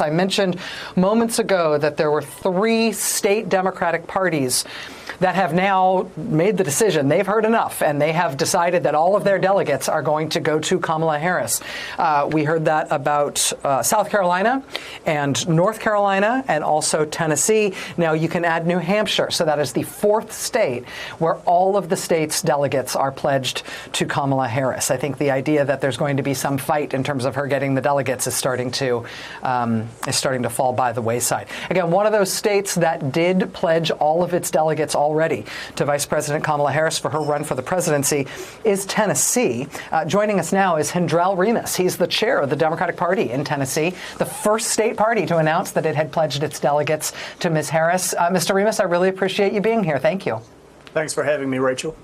I mentioned moments ago that there were 3 state Democratic parties that have now made the decision. They've heard enough, and they have decided that all of their delegates are going to go to Kamala Harris. We heard that about South Carolina and North Carolina and also Tennessee. Now you can add New Hampshire. So that is the 4th state where all of the state's delegates are pledged to Kamala Harris. I think the idea that there's going to be some fight in terms of her getting the delegates is starting to fall by the wayside. Again, one of those states that did pledge all of its delegates already to Vice President Kamala Harris for her run for the presidency is Tennessee. Joining us now is Hendrell Remus. He's the chair of the Democratic Party in Tennessee, the first state party to announce that it had pledged its delegates to Ms. Harris. Mr. Remus, I really appreciate you being here. Thank you. Thanks for having me, Rachel.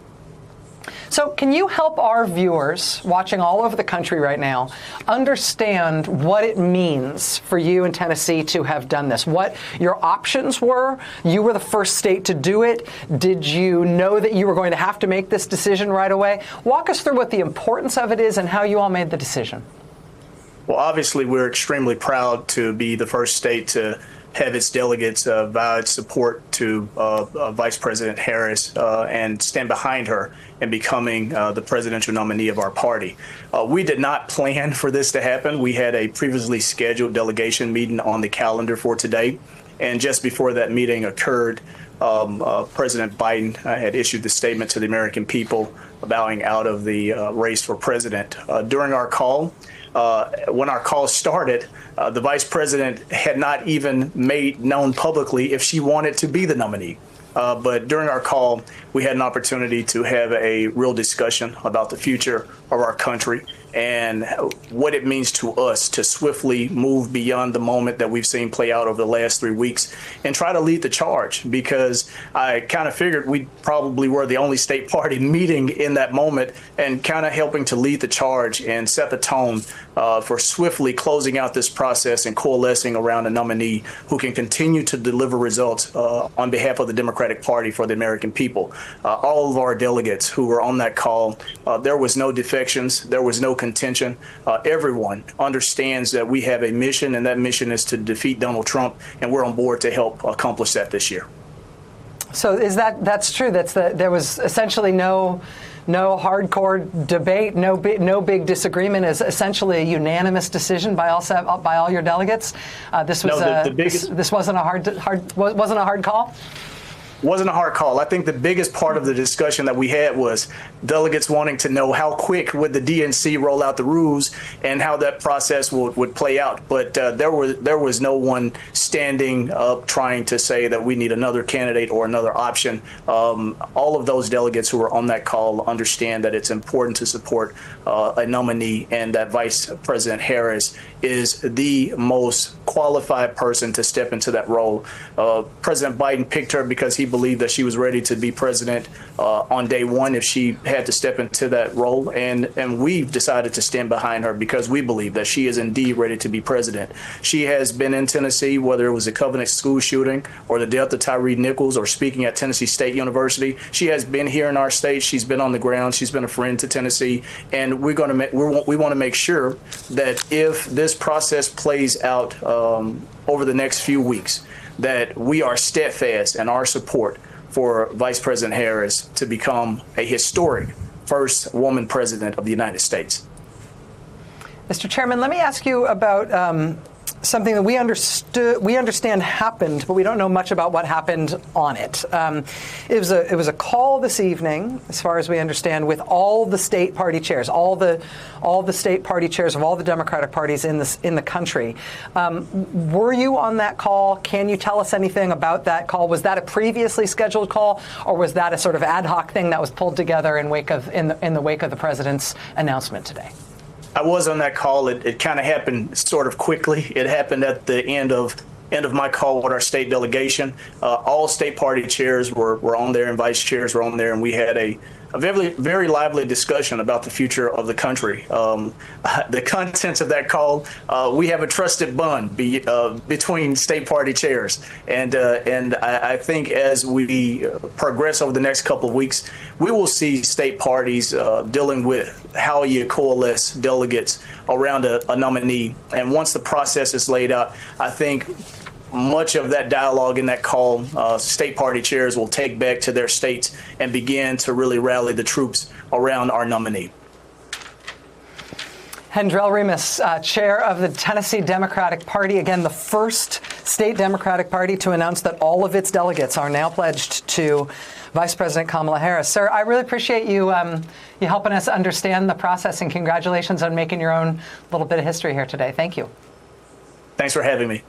So can you help our viewers watching all over the country right now understand what it means for you in Tennessee to have done this, what your options were? You were the first state to do it. Did you know that you were going to have to make this decision right away? Walk us through what the importance of it is and how you all made the decision. Well, obviously, we're extremely proud to be the first state to have its delegates vowed support to Vice President Harris and stand behind her in becoming the presidential nominee of our party. We did not plan for this to happen. We had a previously scheduled delegation meeting on the calendar for today. And just before that meeting occurred, President Biden had issued the statement to the American people bowing out of the race for president. During our call, when our call started, the vice president had not even made known publicly if she wanted to be the nominee. But during our call, we had an opportunity to have a real discussion about the future of our country and what it means to us to swiftly move beyond the moment that we've seen play out over the last 3 weeks and try to lead the charge, because I kind of figured we probably were the only state party meeting in that moment and kind of helping to lead the charge and set the tone for swiftly closing out this process and coalescing around a nominee who can continue to deliver results on behalf of the Democratic Party for the American people. All of our delegates who were on that call, there was no defections, there was no contention. Everyone understands that we have a mission, and that mission is to defeat Donald Trump, and we're on board to help accomplish that this year. So that's true? There was essentially no hardcore debate, no big disagreement. Is essentially a unanimous decision by all your delegates. This wasn't a hard call. Wasn't a hard call. I think the biggest part of the discussion that we had was delegates wanting to know how quick would the DNC roll out the rules and how that process would play out. But there was no one standing up trying to say that we need another candidate or another option. All of those delegates who were on that call understand that it's important to support a nominee, and that Vice President Harris is the most qualified person to step into that role. President Biden picked her because he believed that she was ready to be president on day one if she had to step into that role. And we've decided to stand behind her because we believe that she is indeed ready to be president. She has been in Tennessee, whether it was a Covenant school shooting or the death of Tyree Nichols or speaking at Tennessee State University. She has been here in our state. She's been on the ground. She's been a friend to Tennessee. And we want to make sure that if this process plays out over the next few weeks, that we are steadfast in our support for Vice President Harris to become a historic first woman president of the United States. Mr. Chairman, let me ask you about something that we understand happened, but we don't know much about what happened on it. It was a call this evening, as far as we understand, with all the state party chairs, all the state party chairs of all the Democratic parties in the country. Were you on that call? Can you tell us anything about that call? Was that a previously scheduled call, or was that a sort of ad hoc thing that was pulled together in the wake of the president's announcement today? I was on that call. It kind of happened sort of quickly. It happened at the end of my call with our state delegation. All state party chairs were on there, and vice chairs were on there, and we had a a very lively discussion about the future of the country. The contents of that call, we have a trusted bond between state party chairs, and I think as we progress over the next couple of weeks, we will see state parties dealing with how you coalesce delegates around a nominee. And once the process is laid out, I think much of that dialogue in that call, state party chairs will take back to their states and begin to really rally the troops around our nominee. Hendrell Remus, chair of the Tennessee Democratic Party, again, the first state Democratic Party to announce that all of its delegates are now pledged to Vice President Kamala Harris. Sir, I really appreciate you helping us understand the process, and congratulations on making your own little bit of history here today. Thank you. Thanks for having me.